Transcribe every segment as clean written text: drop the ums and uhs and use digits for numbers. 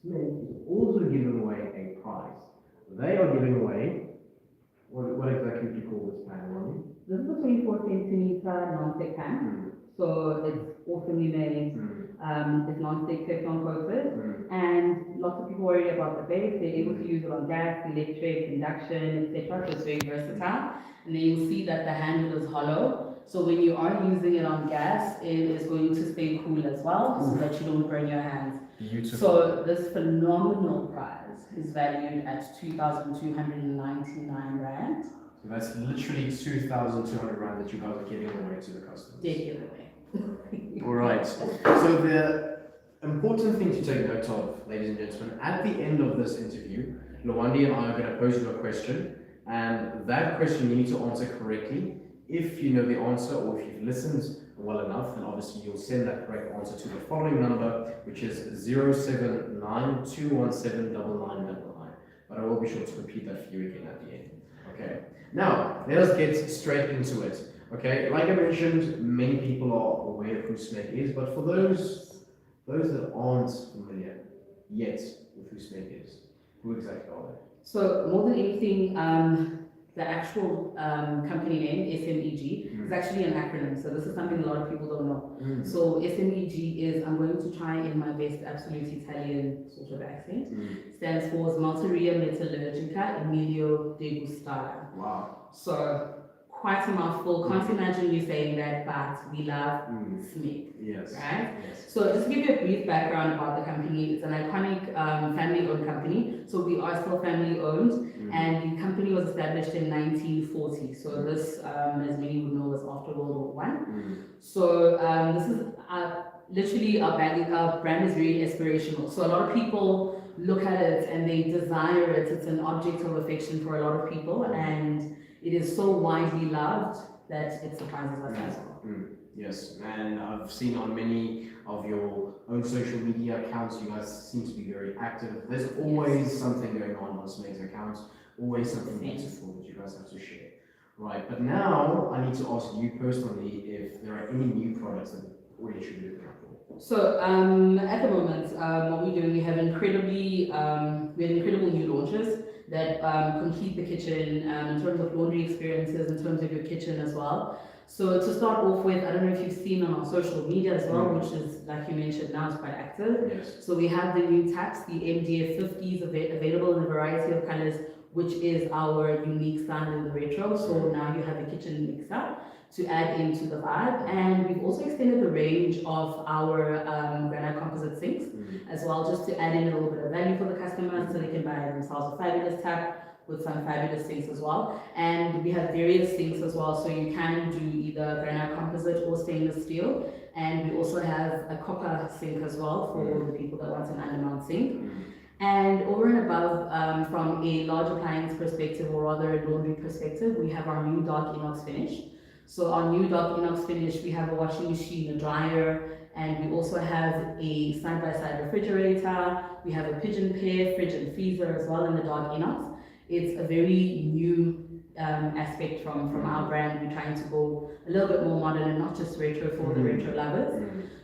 Smeg is also giving away a prize. They are giving away, what exactly do you call this pan, Ronnie? This is a 24 centimeter non-stick pan. So it's awesomely made. It's non-stick, Teflon coated, and lots of people worry about the base. They're able to use it on gas, electric, induction, etc. So it's very versatile. And then you'll see that the handle is hollow. So when you are using it on gas, it is going to stay cool as well, so that you don't burn your hands. Beautiful. So this phenomenal prize is valued at 2,299 rand. So that's literally 2,200 rand that you guys are giving away to the customers. Dead giveaway. All right. So the important thing to take note of, ladies and gentlemen, at the end of this interview, Llwandi and I are going to pose you a question, and that question you need to answer correctly. If you know the answer or if you've listened well enough, then obviously you'll send that correct answer to the following number, which is 07921799999. But I will be sure to repeat that for you again at the end. Okay. Now, let us get straight into it. Okay, like I mentioned, many people are aware of who Smeg is, but for those that aren't familiar yet with who Smeg is, who exactly are they? So more than anything, the actual company name, SMEG, is actually an acronym. So this is something a lot of people don't know. So SMEG is, I'm going to try in my best absolute Italian sort of accent, stands for Smalteria Metallurgica Emilio Degustata. Wow. So quite a mouthful. Can't imagine you saying that, but we love Smeg. Yes. Right? Yes. So just to give you a brief background about the company, it's an iconic family-owned company. So we are still family-owned, and the company was established in 1940. So this, as many would know, was after World War I. So this is literally our brand is very aspirational. So a lot of people look at it and they desire it. It's an object of affection for a lot of people, and it is so widely loved that it surprises us as well. Yes, and I've seen on many of your own social media accounts, you guys seem to be very active. There's always something going on Smeg's accounts, always something beautiful that you guys have to share. Right, but now I need to ask you personally if there are any new products that we should be looking out for. So at the moment, what we're doing, we have incredible new launches that complete the kitchen in terms of laundry experiences, in terms of your kitchen as well. So to start off with, I don't know if you've seen on our social media as well, which is, like you mentioned, now is quite active. Yes. So we have the new taps, the MDF 50s available in a variety of colors, which is our unique style in the retro. So now you have a kitchen mixer to add into the vibe. And we've also extended the range of our granite composite sinks as well, just to add in a little bit of value for the customers so they can buy themselves a fabulous tap with some fabulous sinks as well. And we have various sinks as well, so you can do either granite composite or stainless steel. And we also have a copper sink as well for the people that want an undermount sink. And over and above, from a large appliance perspective, or rather a laundry perspective, we have our new dark inox finish. So our new dark inox finish, we have a washing machine, a dryer, and we also have a side-by-side refrigerator. We have a pigeon pair, fridge and freezer as well in the dark inox. It's a very new aspect from our brand. We're trying to go a little bit more modern and not just retro for the retro lovers.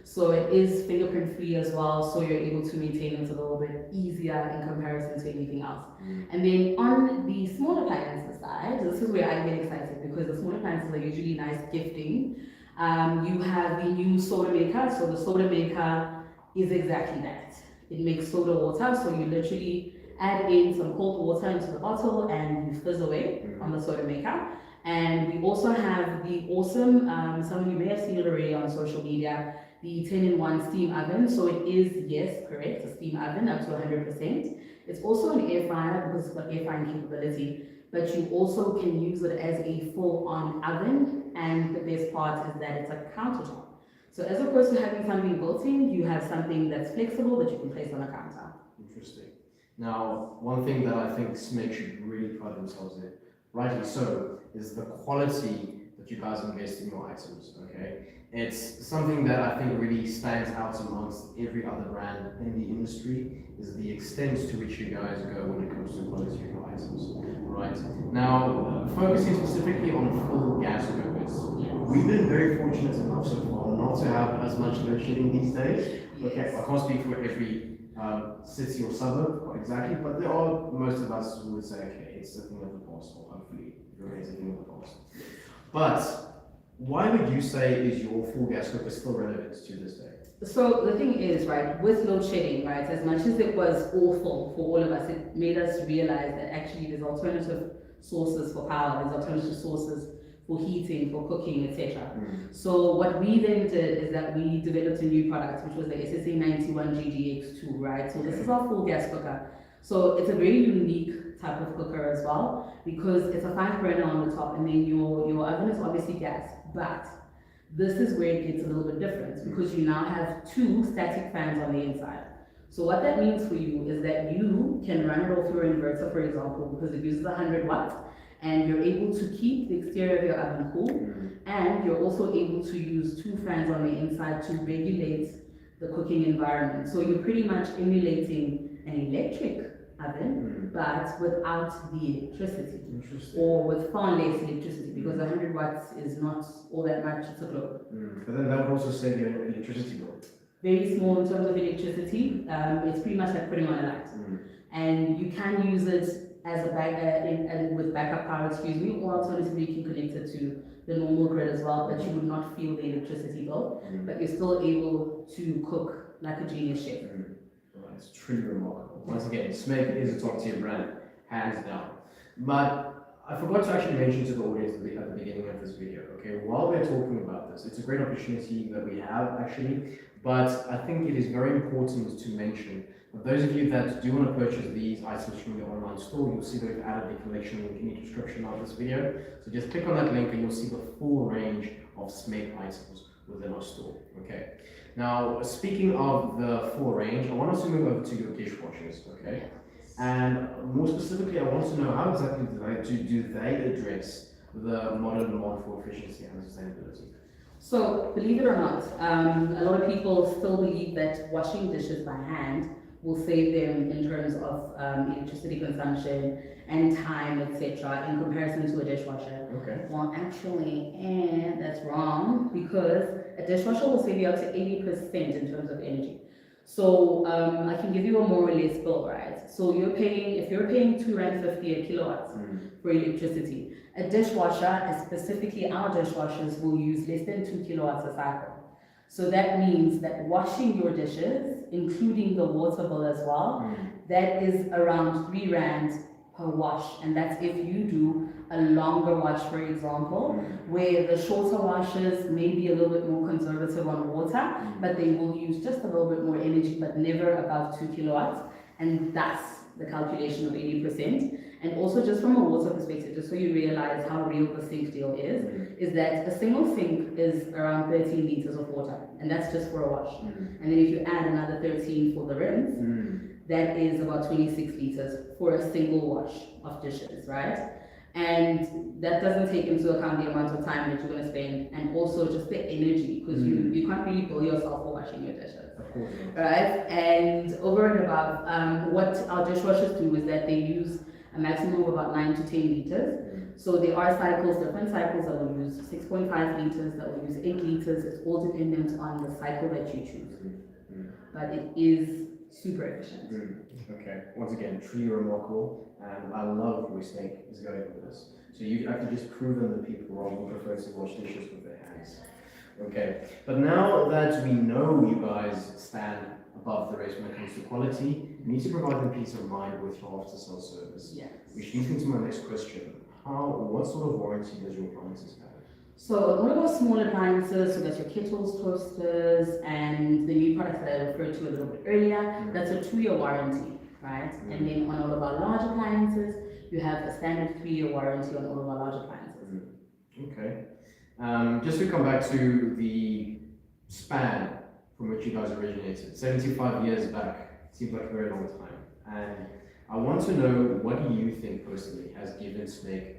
So it is fingerprint free as well, so you're able to maintain it a little bit easier in comparison to anything else. And then on the small appliances side, this is where I get excited because the small appliances are usually nice gifting. You have the new soda maker. So the soda maker is exactly that. It makes soda water, so you literally add in some cold water into the bottle and you fizz away on the soda maker. And we also have the awesome, some of you may have seen it already on social media, the 10-in-1 steam oven. So it is, yes, correct, a steam oven up to 100%. It's also an air fryer because it's got air frying capability, but you also can use it as a full-on oven. And the best part is that it's a countertop. So as opposed to having something built in, you have something that's flexible that you can place on a counter. Interesting. Now, one thing that I think Smeg should really pride themselves in, rightly so, is the quality that you guys invest in your items, okay? It's something that I think really stands out amongst every other brand in the industry, is the extent to which you guys go when it comes to the quality of your items, right? Now, focusing specifically on full gas cookers, we've been very fortunate enough so far not to have as much load shedding these days. Okay, Yes. I can't speak for every city or suburb exactly, but there are most of us who would say, okay, it's a thing of the past, or hopefully it remains a thing of the past. But why would you say is your full gas cooker still relevant to this day? So the thing is, right, with load shedding, right, as much as it was awful for all of us, it made us realize that actually there's alternative sources for power, there's alternative sources for heating, for cooking, etc. So what we then did is that we developed a new product, which was the SSA91 GGX2, right? So this is our full gas cooker. So it's a very unique type of cooker as well, because it's a 5 burner on the top, and then your oven is obviously gas, but this is where it gets a little bit different, because you now have 2 static fans on the inside. So what that means for you is that you can run it off your inverter, for example, because it uses 100 watts, and you're able to keep the exterior of your oven cool, and you're also able to use 2 fans on the inside to regulate the cooking environment. So you're pretty much emulating an electric oven, but without the electricity, or with far less electricity, because 100 watts is not all that much, it's a globe. But then that would also save you an electricity bill. Very small in terms of electricity. It's pretty much like putting on a light. And you can use it as a with backup power, or alternatively you can connect it to the normal grid as well, but you would not feel the electricity bill, but you're still able to cook like a genius chef. It's truly remarkable. Once again, Smeg is a top tier brand, hands down. But I forgot to actually mention to the audience at the beginning of this video, okay, while we're talking about this, it's a great opportunity that we have actually, but I think it is very important to mention that those of you that do want to purchase these items from the online store, you'll see that we've added the collection link in the description of this video. So just click on that link and you'll see the full range of Smeg items within our store, okay? Now, speaking of the full range, I want us to move over to your dishwashers, okay? And more specifically, I want to know how exactly do they address the modern demand for efficiency and sustainability? So, believe it or not, a lot of people still believe that washing dishes by hand will save them in terms of electricity consumption and time, etc., in comparison to a dishwasher. Okay. Well, actually, that's wrong, because a dishwasher will save you up to 80% in terms of energy. So I can give you a more or less bill, right? So if you're paying R2.50 a kilowatt for electricity, a dishwasher, and specifically our dishwashers, will use less than 2 kilowatts a cycle. So that means that washing your dishes, including the water bill as well, that is around R3 per wash, and that's if you do a longer wash, for example, where the shorter washes may be a little bit more conservative on water, but they will use just a little bit more energy, but never above 2 kilowatts, and that's the calculation of 80%. And also, just from a water perspective, just so you realize how real the sink deal is that a single sink is around 13 liters of water, and that's just for a wash. And then if you add another 13 for the rinse, that is about 26 liters for a single wash of dishes, right? And that doesn't take into account the amount of time that you're going to spend, and also just the energy, because you can't really bill yourself for washing your dishes. Of course. Right? And over and above, what our dishwashers do is that they use a maximum of about 9 to 10 liters. So there are different cycles that will use 6.5 liters, that will use 8 liters. It's all dependent on the cycle that you choose. But it is super efficient. Okay, once again, truly remarkable, and I love where Smeg is going with this. So you've actually just proven that people wrong prefer to wash dishes with their hands. Okay, but now that we know you guys stand above the rest when it comes to quality, you need to provide them peace of mind with your after-sale service. Yes. Which leads me to my next question. What sort of warranty does your appliances have? So all of our small appliances, so that's your kettles, toasters, and the new products that I referred to a little bit earlier, that's a 2-year warranty, right? And then on all of our large appliances, you have a standard 3-year warranty on all of our large appliances. Okay. Just to come back to the span from which you guys originated, 75 years back, seems like a very long time. And I want to know, what do you think personally has given Smeg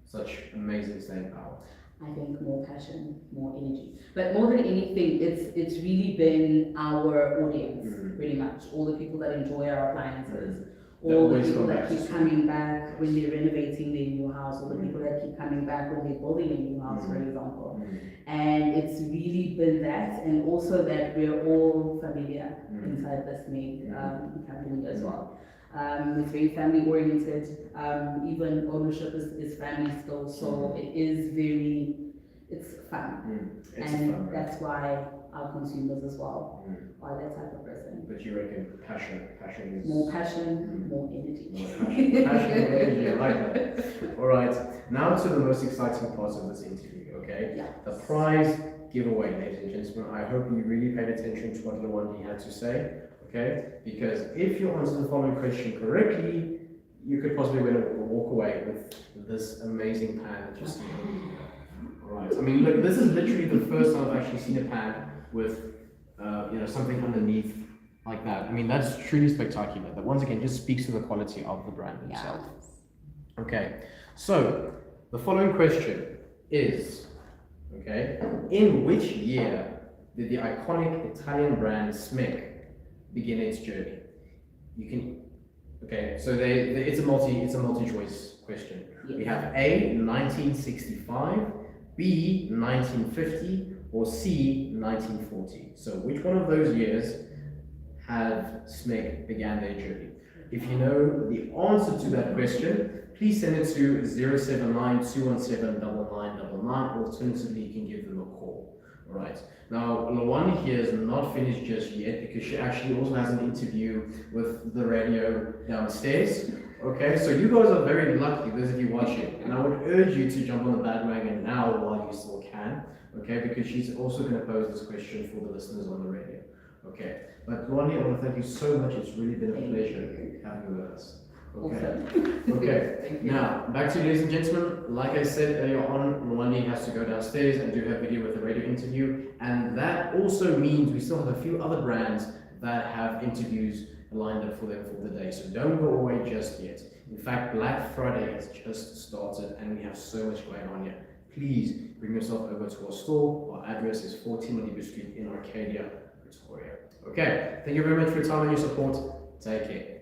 such amazing staying power? I think more passion, more energy. But more than anything, it's really been our audience, pretty much. All the people that enjoy our appliances, or the people that keep coming back when they're renovating their new house, or the people that keep coming back when they're building a new house, for example. And it's really been that, and also that we're all familiar inside the Smeg company as well. It's very family oriented. Even ownership is family still, so it is it's fun. It's and fun, right? that's why our consumers as well are that type of person. But you reckon passion is... More passion, more energy. More passion, more energy, I like that. Alright, now to the most exciting part of this interview, okay? Yeah. The prize giveaway, ladies and gentlemen. I hope you really paid attention to what Llwandi had to say, okay? Because if you answer the following question correctly, you could possibly walk away with this amazing pan that you see over here. Alright, I mean, look, this is literally the first time I've actually seen a pan with, something underneath like that. I mean, that's truly spectacular. That once again just speaks to the quality of the brand itself. Yeah. Okay, so the following question is, okay, in which year did the iconic Italian brand Smeg begin its journey? You can, okay, so it's a multi-choice question. We have A, 1965, B, 1950, or C, 1940. So which one of those years have Smeg began their journey? If you know the answer to that question, please send it to 079-217-9999. Alternatively, you can give them a call. All right. Now, Llwandi here is not finished just yet because she actually also has an interview with the radio downstairs. Okay, so you guys are very lucky, those of you watching, and I would urge you to jump on the bandwagon now while you still can, okay, because she's also going to pose this question for the listeners on the radio. Okay, but Llwandi, I want to thank you so much. It's really been a pleasure having you with us. Okay, okay. Now, back to you, ladies and gentlemen. Like I said earlier on, Llwandi has to go downstairs and do her video with the radio interview, and that also means we still have a few other brands that have interviews lined up for them for the day. So don't go away just yet. In fact, Black Friday has just started and we have so much going on here. Please bring yourself over to our store. Our address is 14 Madiba Street in Arcadia, Pretoria. Okay, thank you very much for your time and your support. Take care.